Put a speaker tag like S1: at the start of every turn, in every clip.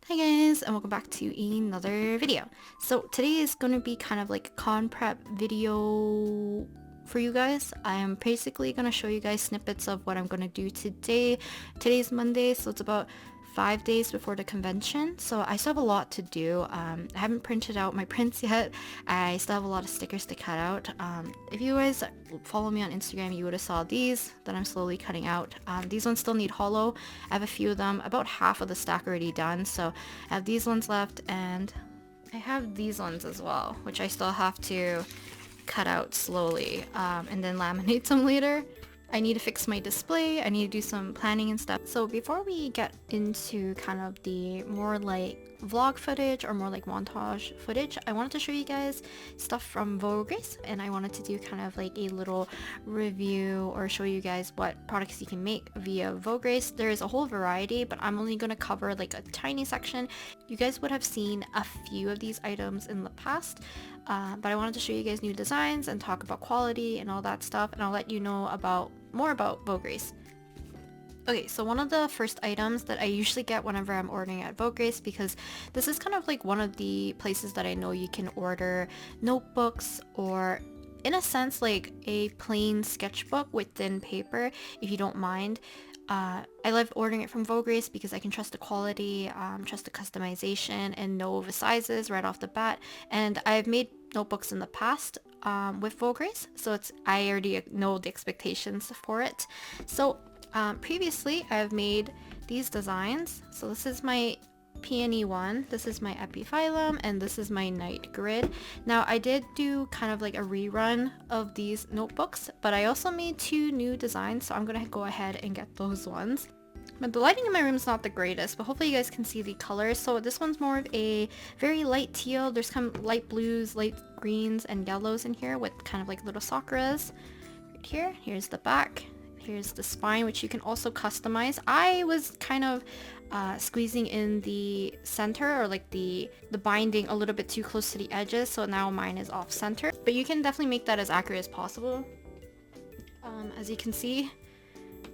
S1: Hi guys, and welcome back to another video. So today is going to be kind of like a con prep video for you guys. I'm basically going to show you guys snippets of what I'm going to do today. Today's Monday, so it's about 5 days before the convention, so I still have a lot to do. I haven't printed out my prints yet. I still have a lot of stickers to cut out. If you guys follow me on Instagram, you would have saw these that I'm slowly cutting out. These ones still need hollow. I have a few of them, about half of the stack already done, so I have these ones left, and I have these ones as well, which I still have to cut out slowly and then laminate them later. I need to fix my display, I need to do some planning and stuff. So before we get into kind of the more like vlog footage or more like montage footage, I wanted to show you guys stuff from Vograce, and I wanted to do kind of like a little review or show you guys what products you can make via Vograce. There is a whole variety, but I'm only going to cover like a tiny section. You guys would have seen a few of these items in the past, but I wanted to show you guys new designs and talk about quality and all that stuff, and I'll let you know more about Vograce. Okay, so one of the first items that I usually get whenever I'm ordering at Vograce, because this is kind of like one of the places that I know you can order notebooks, or in a sense like a plain sketchbook with thin paper if you don't mind. I love ordering it from Vograce because I can trust the quality, trust the customization, and know the sizes right off the bat. And I've made notebooks in the past with Vograce, so I already know the expectations for it. So previously I've made these designs. So this is my peony one, this is my epiphyllum, and this is my night grid. Now I did do kind of like a rerun of these notebooks, but I also made two new designs, so I'm gonna go ahead and get those ones. But the lighting in my room is not the greatest, but hopefully you guys can see the colors. So this one's more of a very light teal. There's kind of light blues, light greens, and yellows in here with kind of like little sakuras. Right here, here's the back. Here's the spine, which you can also customize. I was kind of squeezing in the center, or like the binding a little bit too close to the edges, so now mine is off center. But you can definitely make that as accurate as possible. As you can see,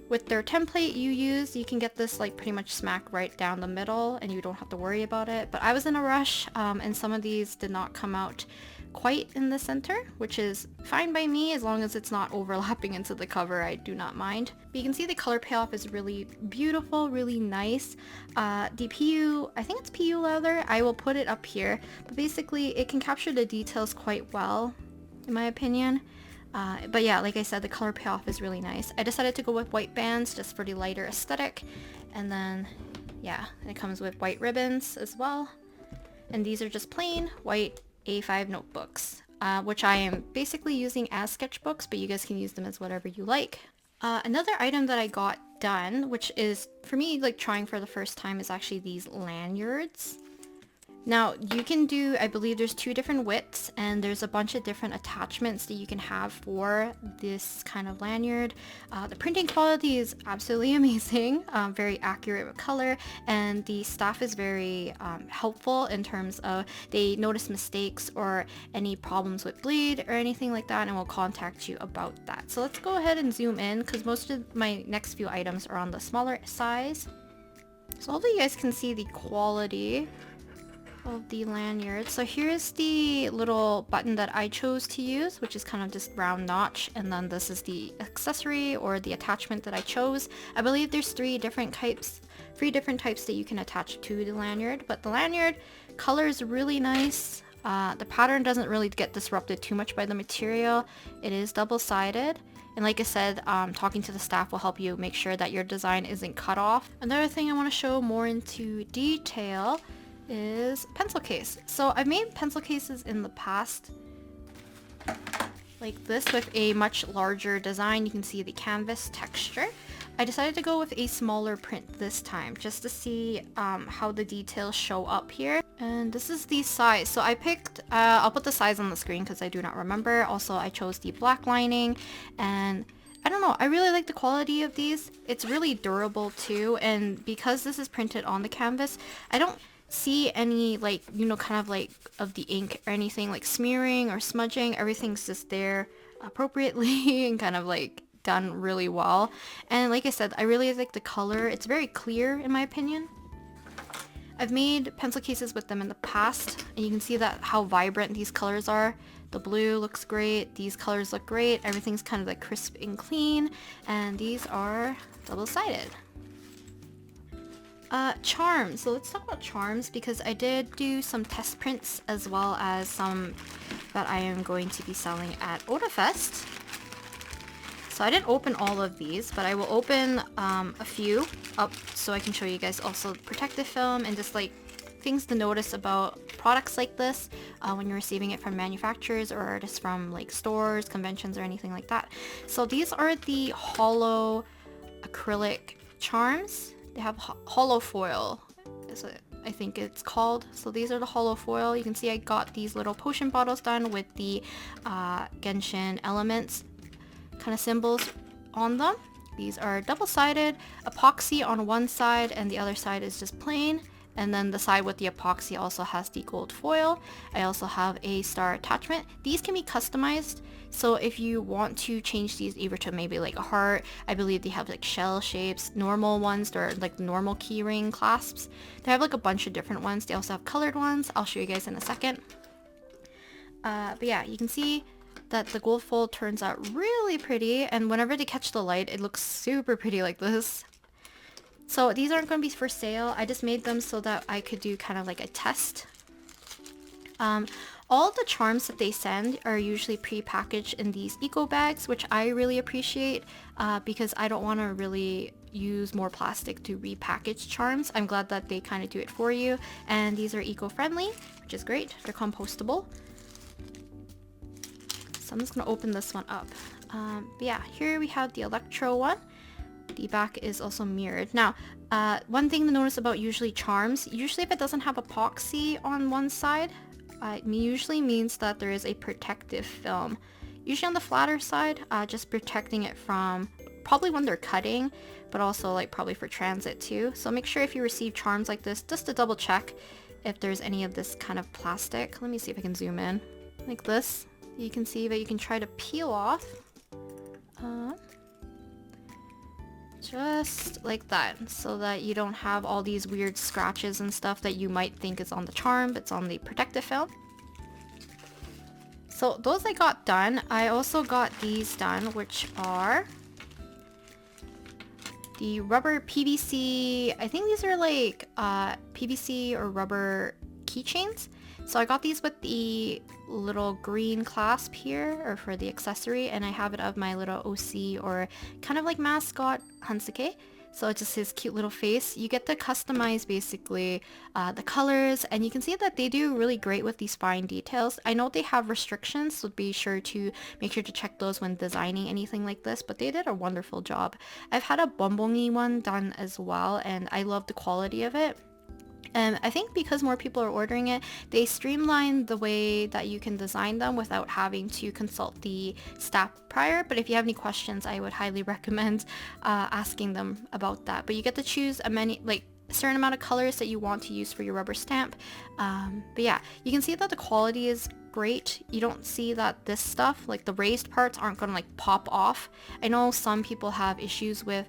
S1: with their template you use, you can get this like pretty much smack right down the middle and you don't have to worry about it. But I was in a rush and some of these did not come out quite in the center, which is fine by me as long as it's not overlapping into the cover. I do not mind. But you can see the color payoff is really beautiful, really nice. The PU, I think it's PU leather, I will put it up here, but basically it can capture the details quite well in my opinion. But yeah, like I said, the color payoff is really nice. I decided to go with white bands just for the lighter aesthetic, and then yeah, it comes with white ribbons as well. And these are just plain white A5 notebooks, which I am basically using as sketchbooks, but you guys can use them as whatever you like. Another item that I got done, which is for me like trying for the first time, is actually these lanyards. Now you can do, I believe there's two different widths, and there's a bunch of different attachments that you can have for this kind of lanyard. The printing quality is absolutely amazing, very accurate with color, and the staff is very helpful in terms of they notice mistakes or any problems with bleed or anything like that, and will contact you about that. So let's go ahead and zoom in because most of my next few items are on the smaller size. So hopefully you guys can see the quality of the lanyard. So here's the little button that I chose to use, which is kind of just round notch, and then this is the accessory or the attachment that I chose. I believe there's three different types that you can attach to the lanyard, but the lanyard color is really nice. The pattern doesn't really get disrupted too much by the material. It is double-sided. And like I said, talking to the staff will help you make sure that your design isn't cut off. Another thing I want to show more into detail is pencil case. So I've made pencil cases in the past like this with a much larger design. You can see the canvas texture. I decided to go with a smaller print this time just to see how the details show up here. And this is the size. So I picked, I'll put the size on the screen because I do not remember. Also, I chose the black lining, and I don't know, I really like the quality of these. It's really durable too, and because this is printed on the canvas, I don't see any like, you know, kind of like of the ink or anything like smearing or smudging. Everything's just there appropriately and kind of like done really well. And like I said, I really like the color. It's very clear in my opinion. I've made pencil cases with them in the past, and you can see that how vibrant these colors are. The blue looks great, these colors look great, everything's kind of like crisp and clean, and these are double-sided. Charms. So let's talk about charms because I did do some test prints as well as some that I am going to be selling at Otafest. So I didn't open all of these, but I will open a few up so I can show you guys also protective film and just like things to notice about products like this when you're receiving it from manufacturers or just from like stores, conventions, or anything like that. So these are the hollow acrylic charms. They have hollow foil, I think it's called. So these are the hollow foil. You can see I got these little potion bottles done with the Genshin elements kind of symbols on them. These are double-sided, epoxy on one side and the other side is just plain. And then the side with the epoxy also has the gold foil. I also have a star attachment. These can be customized. So if you want to change these either to maybe like a heart, I believe they have like shell shapes, normal ones, they're like normal keyring clasps. They have like a bunch of different ones. They also have colored ones. I'll show you guys in a second. But yeah, you can see that the gold foil turns out really pretty, and whenever they catch the light, it looks super pretty like this. So these aren't going to be for sale. I just made them so that I could do kind of like a test. All the charms that they send are usually pre-packaged in these eco bags, which I really appreciate because I don't want to really use more plastic to repackage charms. I'm glad that they kind of do it for you. And these are eco-friendly, which is great. They're compostable. So I'm just going to open this one up. But yeah, here we have the Electro one. The back is also mirrored. Now, one thing to notice about usually charms, usually if it doesn't have epoxy on one side, it usually means that there is a protective film. Usually on the flatter side, just protecting it from probably when they're cutting, but also like probably for transit too. So make sure if you receive charms like this, just to double check if there's any of this kind of plastic. Let me see if I can zoom in. Like this, you can see that you can try to peel off. Just like that, so that you don't have all these weird scratches and stuff that you might think is on the charm, but it's on the protective film. So those I got done. I also got these done, which are the rubber PVC. I think these are like PVC or rubber keychains. So I got these with the little green clasp here, or for the accessory, and I have it of my little OC or kind of like mascot Hansuke. So it's just his cute little face. You get to customize basically the colors, and you can see that they do really great with these fine details. I know they have restrictions, so be sure to check those when designing anything like this, but they did a wonderful job. I've had a Bombongi one done as well, and I love the quality of it. And I think because more people are ordering it, they streamlined the way that you can design them without having to consult the staff prior. But if you have any questions, I would highly recommend asking them about that. But you get to choose a certain amount of colors that you want to use for your rubber stamp. But yeah, you can see that the quality is great. You don't see that this stuff, like the raised parts, aren't going to like pop off. I know some people have issues with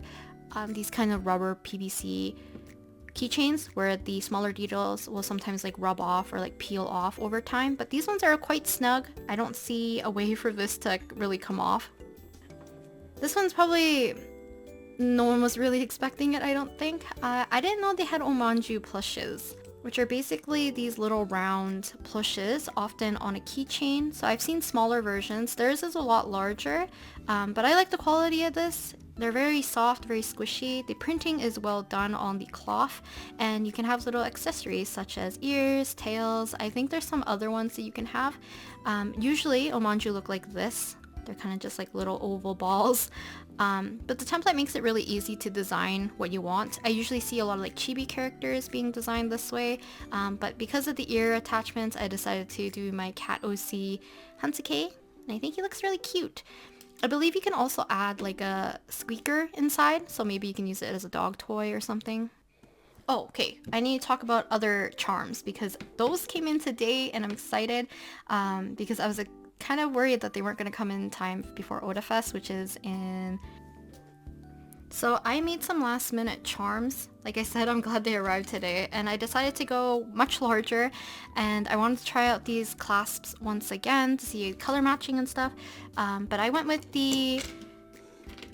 S1: these kind of rubber PVC keychains where the smaller details will sometimes like rub off or like peel off over time, but these ones are quite snug. I don't see a way for this to really come off. This one's probably no one was really expecting it, I don't think. I didn't know they had omanju plushes, which are basically these little round plushes, often on a keychain. So I've seen smaller versions. Theirs is a lot larger, but I like the quality of this. They're very soft, very squishy. The printing is well done on the cloth, and you can have little accessories such as ears, tails. I think there's some other ones that you can have. Usually omanju look like this. They're kind of just like little oval balls. But the template makes it really easy to design what you want. I usually see a lot of like chibi characters being designed this way, but because of the ear attachments, I decided to do my cat OC Hansuke, and I think he looks really cute. I believe you can also add like a squeaker inside, so maybe you can use it as a dog toy or something. Oh, okay. I need to talk about other charms because those came in today, and I'm excited because I was kind of worried that they weren't going to come in time before Otafest, which is in So I made some last minute charms. Like I said, I'm glad they arrived today, and I decided to go much larger, and I wanted to try out these clasps once again to see color matching and stuff. But I went with the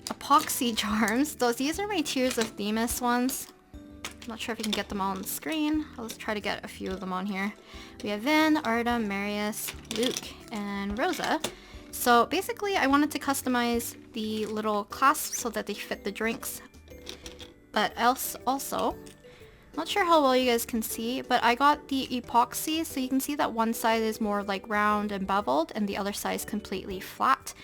S1: Epoxy Charms. These are my Tears of Themis ones. I'm not sure if you can get them all on the screen. Let's try to get a few of them on here. We have Vin, Artem, Marius, Luke, and Rosa. So basically I wanted to customize the little clasps so that they fit the drinks. But also, not sure how well you guys can see, but I got the epoxy, so you can see that one side is more like round and beveled and the other side is completely flat.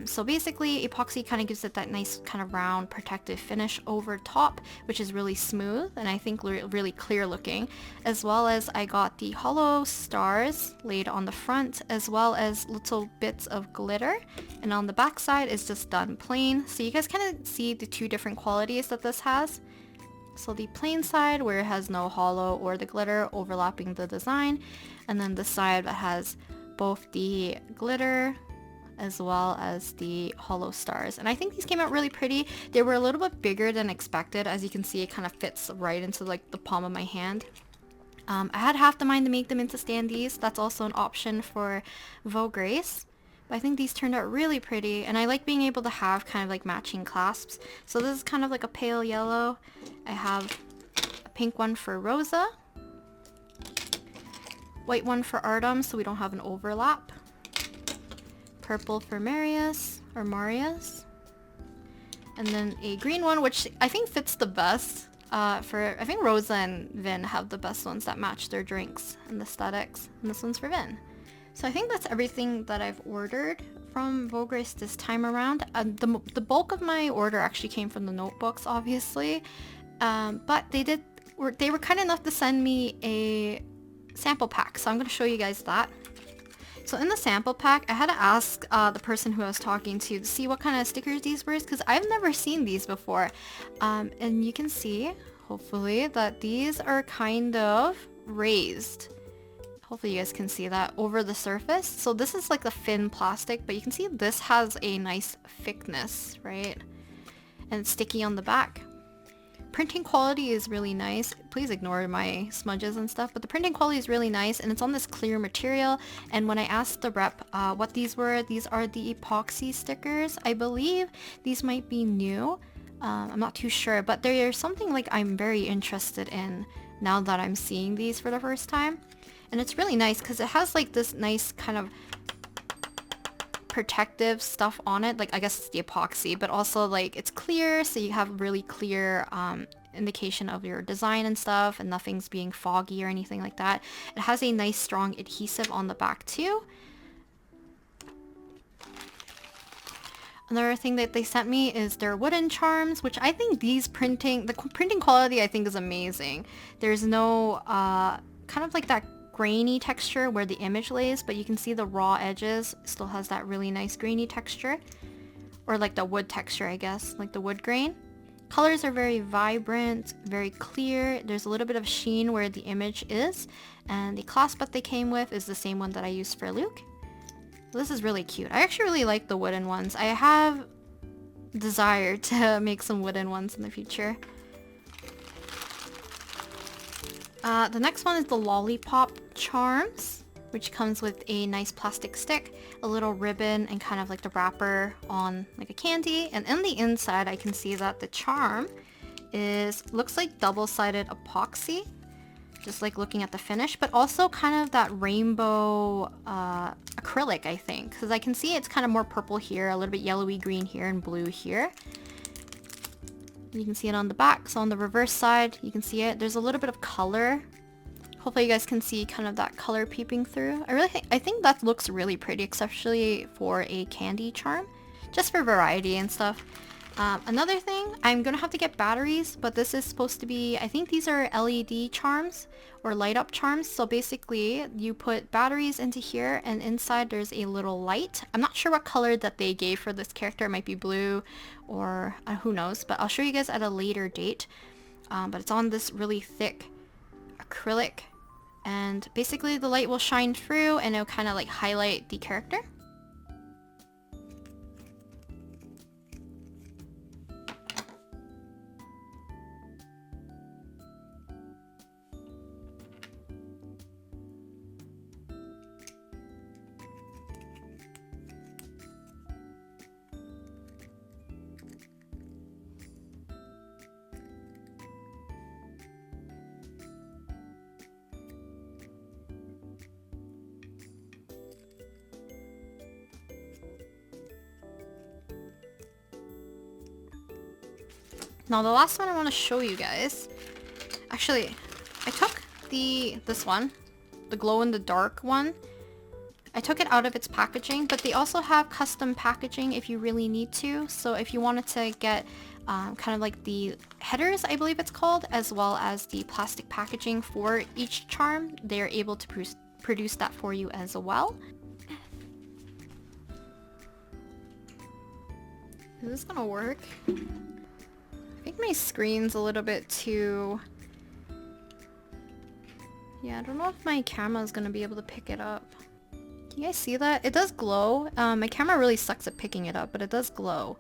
S1: So basically epoxy kind of gives it that nice kind of round protective finish over top, which is really smooth and I think really clear looking, as well as I got the hollow stars laid on the front, as well as little bits of glitter, and on the back side is just done plain. So you guys kind of see the two different qualities that this has. So the plain side where it has no hollow or the glitter overlapping the design, and then the side that has both the glitter as well as the hollow stars. And I think these came out really pretty. They were a little bit bigger than expected. As you can see, it kind of fits right into like the palm of my hand. I had half the mind to make them into standees. That's also an option for Vograce. But I think these turned out really pretty, and I like being able to have kind of like matching clasps. So this is kind of like a pale yellow. I have a pink one for Rosa, white one for Artem so we don't have an overlap, purple for Marius, and then a green one, which I think fits the best. I think Rosa and Vin have the best ones that match their drinks and the aesthetics, and this one's for Vin. So I think that's everything that I've ordered from Vograce this time around. The bulk of my order actually came from the notebooks, obviously, but they were kind enough to send me a sample pack, so I'm going to show you guys that. So in the sample pack, I had to ask the person who I was talking to see what kind of stickers these were, because I've never seen these before. And you can see, hopefully, that these are kind of raised. Hopefully you guys can see that over the surface. So this is like the thin plastic, but you can see this has a nice thickness, right? And it's sticky on the back. Printing quality is really nice. Please ignore my smudges and stuff, but the printing quality is really nice, and it's on this clear material. And when I asked the rep what these were, these are the Epoxy Stickers. I believe these might be new. I'm not too sure, but there's something like I'm very interested in now that I'm seeing these for the first time. And it's really nice because it has like this nice kind of protective stuff on it. Like, I guess it's the epoxy, but also like it's clear, so you have really clear indication of your design and stuff, and nothing's being foggy or anything like that. It has a nice strong adhesive on the back too. Another thing that they sent me is their wooden charms, which I think the printing quality I think is amazing. There's no kind of like that grainy texture where the image lays, but you can see the raw edges still has that really nice grainy texture, or like the wood texture, I guess, like the wood grain. Colors are very vibrant, very clear. There's a little bit of sheen where the image is, and the clasp that they came with is the same one that I used for Luke. This is really cute. I actually really like the wooden ones. I have desire to make some wooden ones in the future. The next one is the Lollipop Charms, which comes with a nice plastic stick, a little ribbon, and kind of like the wrapper on like a candy. And in the inside, I can see that the charm looks like double-sided epoxy, just like looking at the finish, but also kind of that rainbow acrylic, I think, because I can see it's kind of more purple here, a little bit yellowy green here, and blue here. You can see it on the back. So on the reverse side, you can see it. There's a little bit of color. Hopefully you guys can see kind of that color peeping through. I think that looks really pretty, especially for a candy charm, just for variety and stuff. Another thing, I'm gonna have to get batteries, but this is supposed to be, I think these are LED charms or light up charms. So basically you put batteries into here, and inside there's a little light. I'm not sure what color that they gave for this character. It might be blue or who knows, but I'll show you guys at a later date. But it's on this really thick acrylic, and basically the light will shine through and it'll kind of like highlight the character. Now the last one I want to show you guys, actually, I took this one, the glow in the dark one. I took it out of its packaging, but they also have custom packaging if you really need to. So if you wanted to get kind of like the headers, I believe it's called, as well as the plastic packaging for each charm, they're able to produce that for you as well. Is this gonna work? I think my screen's a little bit too... Yeah, I don't know if my camera is gonna be able to pick it up. Can you guys see that? It does glow. My camera really sucks at picking it up, but it does glow.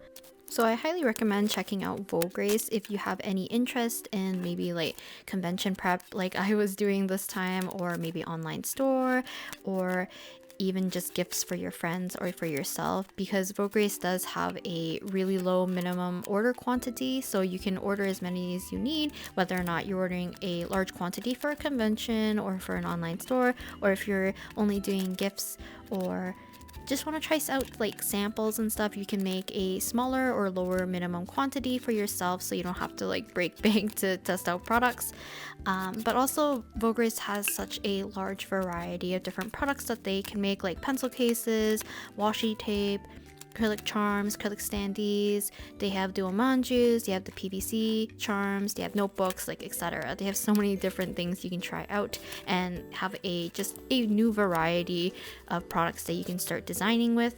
S1: So I highly recommend checking out Vograce if you have any interest in maybe like convention prep like I was doing this time, or maybe online store, or even just gifts for your friends or for yourself, because Vograce does have a really low minimum order quantity, so you can order as many as you need, whether or not you're ordering a large quantity for a convention or for an online store, or if you're only doing gifts or just want to try out like samples and stuff, you can make a smaller or lower minimum quantity for yourself, so you don't have to like break bank to test out products. But also Vograce has such a large variety of different products that they can make, like pencil cases, washi tape, acrylic charms, acrylic standees. They have dual manjus, they have the PVC charms, they have notebooks, like etc. They have so many different things you can try out and have just a new variety of products that you can start designing with.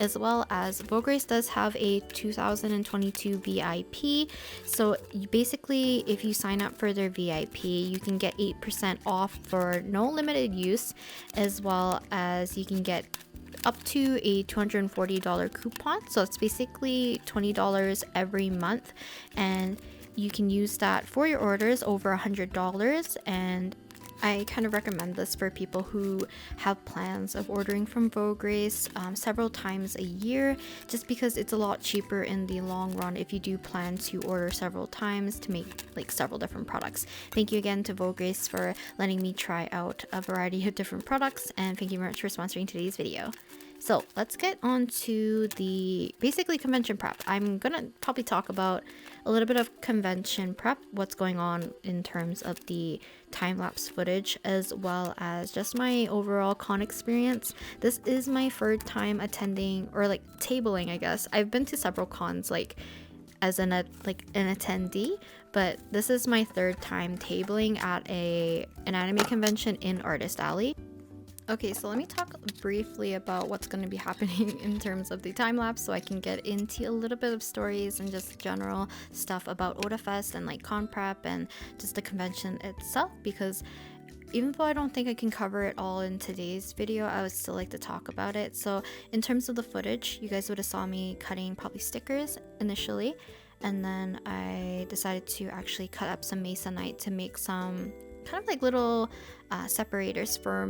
S1: As well as Vograce does have a 2022 VIP, so basically if you sign up for their VIP you can get 8% off for no limited use, as well as you can get up to a $240 coupon, so it's basically $20 every month, and you can use that for your orders over $100. And I kind of recommend this for people who have plans of ordering from Vograce several times a year, just because it's a lot cheaper in the long run if you do plan to order several times to make like several different products. Thank you again to Vograce for letting me try out a variety of different products, and thank you very much for sponsoring today's video. So let's get on to the basically convention prep. I'm gonna probably talk about a little bit of convention prep, what's going on in terms of the time-lapse footage, as well as just my overall con experience. This is my third time attending, or like tabling, I guess. I've been to several cons like as an attendee, but this is my third time tabling at an anime convention in Artist Alley. Okay, so let me talk briefly about what's going to be happening in terms of the time lapse, so I can get into a little bit of stories and just general stuff about Otafest and like con prep and just the convention itself, because even though I don't think I can cover it all in today's video, I would still like to talk about it. So in terms of the footage, you guys would have saw me cutting probably stickers initially, and then I decided to actually cut up some masonite to make some kind of like little separators for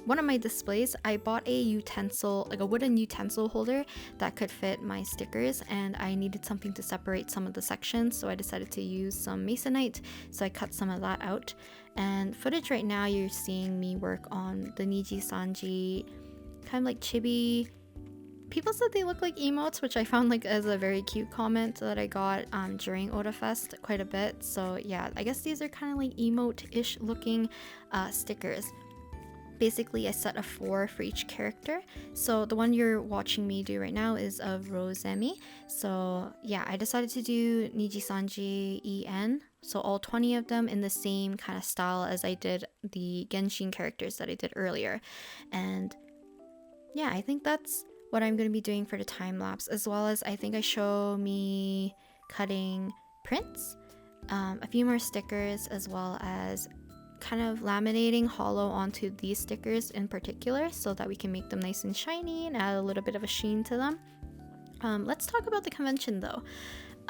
S1: one of my displays. I bought a utensil, like a wooden utensil holder that could fit my stickers, and I needed something to separate some of the sections, so I decided to use some masonite. So I cut some of that out, and footage right now you're seeing me work on the Niji Sanji, kind of like chibi. People said they look like emotes, which I found like as a very cute comment that I got during Otafest quite a bit. So yeah, I guess these are kind of like emote-ish looking stickers. Basically, I set a 4 for each character. So the one you're watching me do right now is of Rosemi. So yeah, I decided to do Niji Sanji EN. So all 20 of them in the same kind of style as I did the Genshin characters that I did earlier. And yeah, I think that's what I'm going to be doing for the time lapse, as well as I think I show me cutting prints, a few more stickers, as well as kind of laminating hollow onto these stickers in particular, so that we can make them nice and shiny and add a little bit of a sheen to them. Let's talk about the convention though.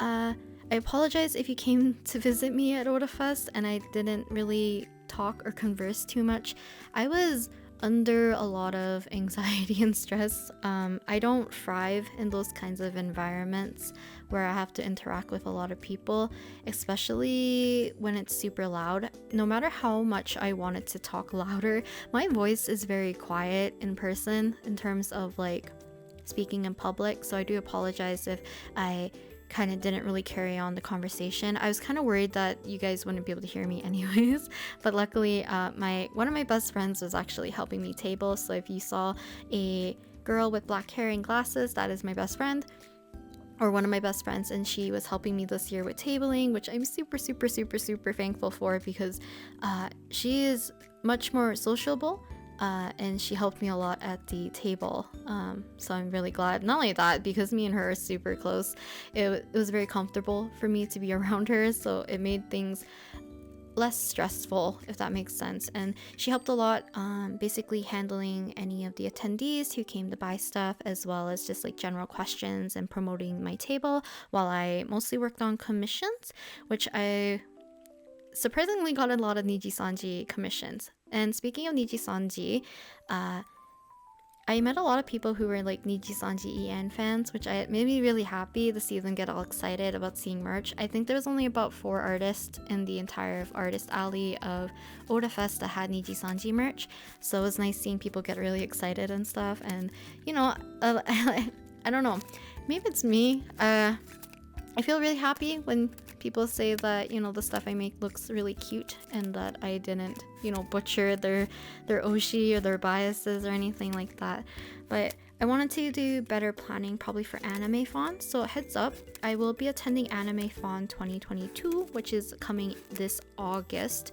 S1: I apologize if you came to visit me at Otafest and I didn't really talk or converse too much. I was under a lot of anxiety and stress. I don't thrive in those kinds of environments where I have to interact with a lot of people, especially when it's super loud. No matter how much I wanted to talk louder, my voice is very quiet in person in terms of like speaking in public, so I do apologize if I kind of didn't really carry on the conversation. I was kind of worried that you guys wouldn't be able to hear me anyways, but luckily one of my best friends was actually helping me table. So if you saw a girl with black hair and glasses, that is my best friend, or one of my best friends, and she was helping me this year with tabling, which I'm super thankful for, because she is much more sociable, and she helped me a lot at the table, so I'm really glad. Not only that, because me and her are super close, it was very comfortable for me to be around her, so it made things less stressful, if that makes sense. And she helped a lot, basically handling any of the attendees who came to buy stuff, as well as just like general questions and promoting my table, while I mostly worked on commissions, which I surprisingly got a lot of Niji-sanji commissions. And speaking of Niji-sanji, I met a lot of people who were like Niji-sanji EN fans, which made me really happy to see them get all excited about seeing merch. I think there was only about 4 artists in the entire artist alley of Otafest that had Niji-sanji merch, so it was nice seeing people get really excited and stuff. And you know, I don't know, maybe it's me. I feel really happy when people say that, you know, the stuff I make looks really cute and that I didn't, you know, butcher their oshi or their biases or anything like that. But I wanted to do better planning probably for Animethon. So heads up, I will be attending Animethon 2022, which is coming this August.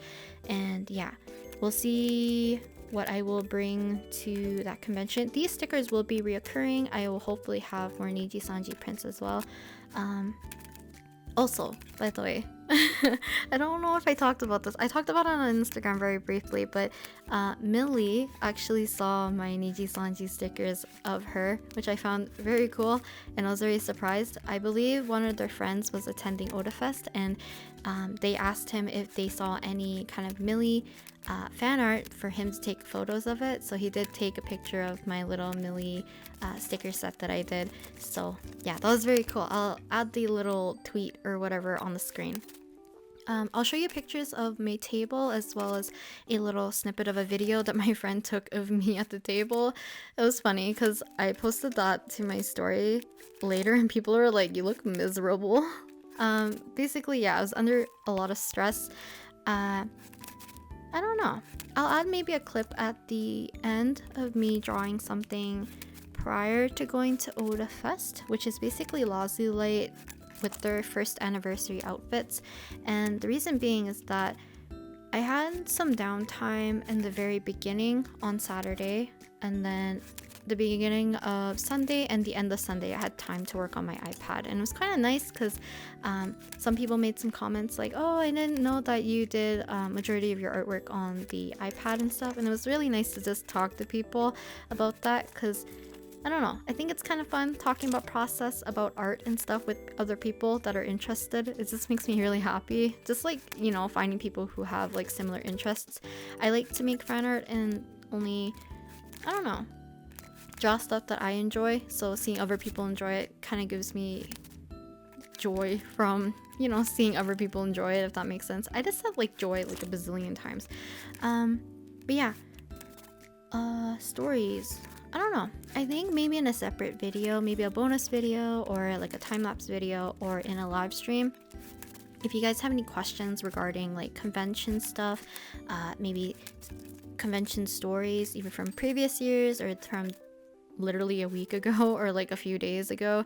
S1: And yeah, we'll see what I will bring to that convention. These stickers will be reoccurring. I will hopefully have more Niji-sanji prints as well. Also, by the way, I don't know if I talked about this. I talked about it on Instagram very briefly, but Millie actually saw my Niji-sanji stickers of her, which I found very cool, and I was very surprised. I believe one of their friends was attending Otafest, and they asked him if they saw any kind of Millie fan art for him to take photos of it. So he did take a picture of my little Millie sticker set that I did. So yeah, that was very cool. I'll add the little tweet or whatever on the screen. I'll show you pictures of my table, as well as a little snippet of a video that my friend took of me at the table. It was funny because I posted that to my story later and people were like, you look miserable. Basically, yeah, I was under a lot of stress. I don't know. I'll add maybe a clip at the end of me drawing something prior to going to Otafest, which is basically Lazulite with their first anniversary outfits. And the reason being is that I had some downtime in the very beginning on Saturday, and then the beginning of Sunday and the end of Sunday I had time to work on my iPad, and it was kind of nice because some people made some comments like, oh, I didn't know that you did majority of your artwork on the iPad and stuff, and it was really nice to just talk to people about that, because I don't know, I think it's kind of fun talking about process, about art and stuff with other people that are interested. It just makes me really happy, just like, you know, finding people who have like similar interests. I like to make fan art and only, I don't know, draw stuff that I enjoy, so seeing other people enjoy it kind of gives me joy from, you know, seeing other people enjoy it, if that makes sense. I just have like joy like a bazillion times. But yeah, stories, I don't know, I think maybe in a separate video, maybe a bonus video or like a time-lapse video or in a live stream. If you guys have any questions regarding like convention stuff, maybe convention stories either from previous years or from literally a week ago or like a few days ago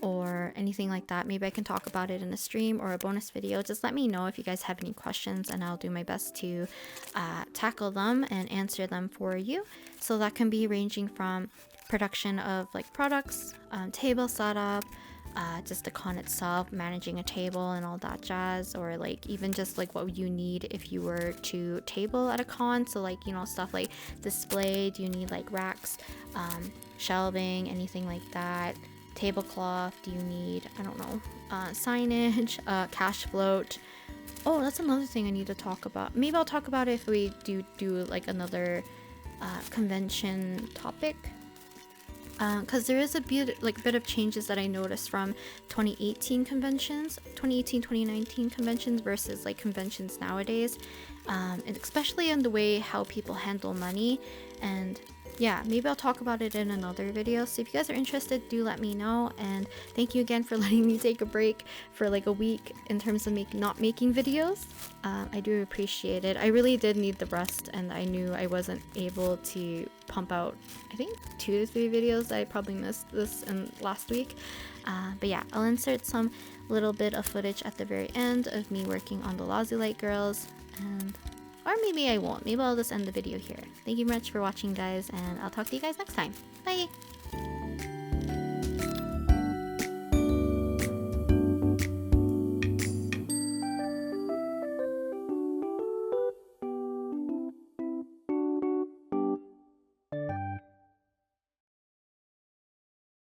S1: or anything like that, maybe I can talk about it in a stream or a bonus video. Just let me know if you guys have any questions and I'll do my best to tackle them and answer them for you. So that can be ranging from production of like products, table setup, just the con itself, managing a table and all that jazz, or like even just like what you need if you were to table at a con. So like, you know, stuff like display, do you need like racks, shelving, anything like that, tablecloth, do you need, I don't know, signage, cash float. Oh, that's another thing I need to talk about. Maybe I'll talk about it if we do like another convention topic. Because there is a bit of changes that I noticed from 2018 conventions, 2018-2019 conventions versus like conventions nowadays, and especially in the way how people handle money. And yeah, maybe I'll talk about it in another video. So if you guys are interested, do let me know. And thank you again for letting me take a break for like a week in terms of not making videos. I do appreciate it. I really did need the rest, and I knew I wasn't able to pump out, I think, 2 to 3 videos. I probably missed this in last week. But yeah, I'll insert some little bit of footage at the very end of me working on the Lollipop girls, and or maybe I won't. Maybe I'll just end the video here. Thank you much for watching, guys, and I'll talk to you guys next time. Bye!